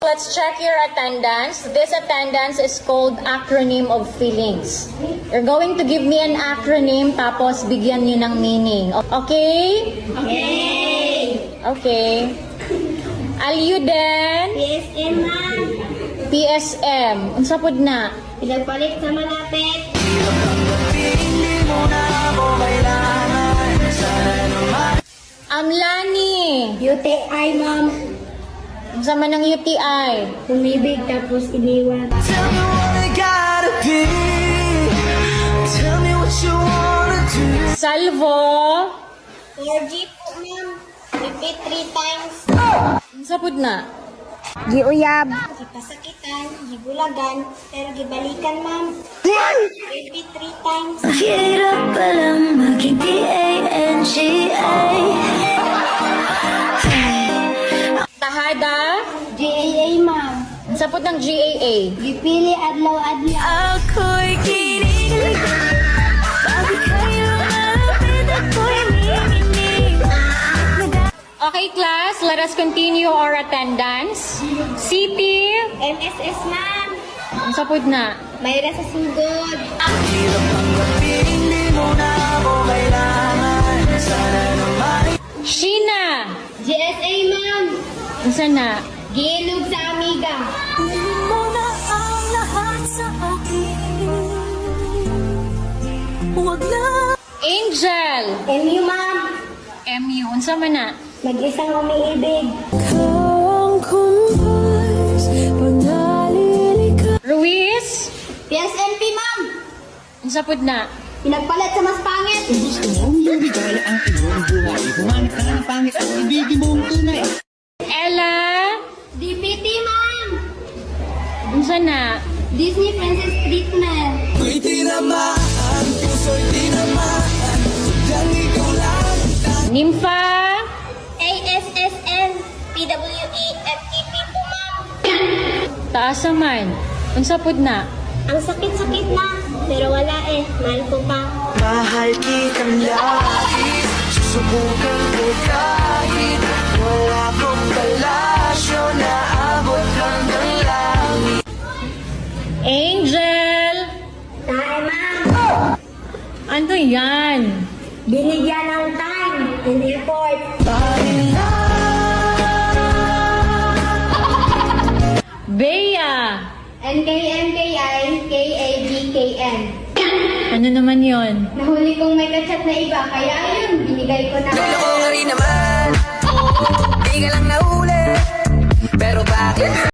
Let's check your attendance. This attendance is called acronym of feelings. You're going to give me an acronym tapos bigyan nyo ng meaning. Okay? Okay. Okay. Alyuden. PSM, ma'am. PSM. Unsa pud na? Pinagpalit sa malapit. Amlani. UTI, ma'am. Unsa man ang UTI? Umibig tapos iniwan. Tell me what I gotta be. Tell me what you wanna do. Salvo. 4G po, ma'am. Repeat 3 times. Unsa pud na? Giuyab. Gipasakitan, gibulagan, pero gibalikan, ma'am. Repeat 3 times. Hirap palang maging PANGA. Tahada. GAA, ma'am. Unsa pud ng GAA? Gipili adlaw-adlaw. Ako'y kinilig. Bakit kayo malapit ako'y miminig? Okay, class, let us continue our attendance. CP. MSS, ma'am. Unsa pud na? Mayra sa sugod. Hirap tanggapin, hindi mo na ako kailangan. Sana naman. Sheena. GSA, ma'am. Unsa na? Giilog sa amiga. Kunin mo na ang lahat sa akin. Huwag na. Angel. MU, ma'am. MU. Unsa man na? Mag-isang umiibig. Kang kumbas, panalilikan. Ruiz. PSNP, ma'am. Unsa pud na? Pinagpalit sa mas pangit. Gusto mong lumigaya ang iyong buhay. Humanap ka ng pangit at ibigin mong tunay. Ella. DPT, ma'am. Unsa na? Disney Princess Treatment. Ako'y tinamaan, puso'y tinamaan. Sadyang ikaw lang. Nympha. ASSN. PWE. FTP po, ma'am. Taas man. Unsa pud na? Ang sakit-sakit na. Pero wala eh. Mahal ko pa. Mahal kitang lagi. Susubukan ko kahit wala kong palasyo na abot hanggang langit. Angel. Tae, ma'am. Ano yan? Binigyan ng time and effort. Bea. NKMKI KABKN. Ano naman yon? Nahuli kong may kachat na iba, kaya yun, binigay ko na. Loko nga rin naman. Di ka lang nahuli. Pero bakit?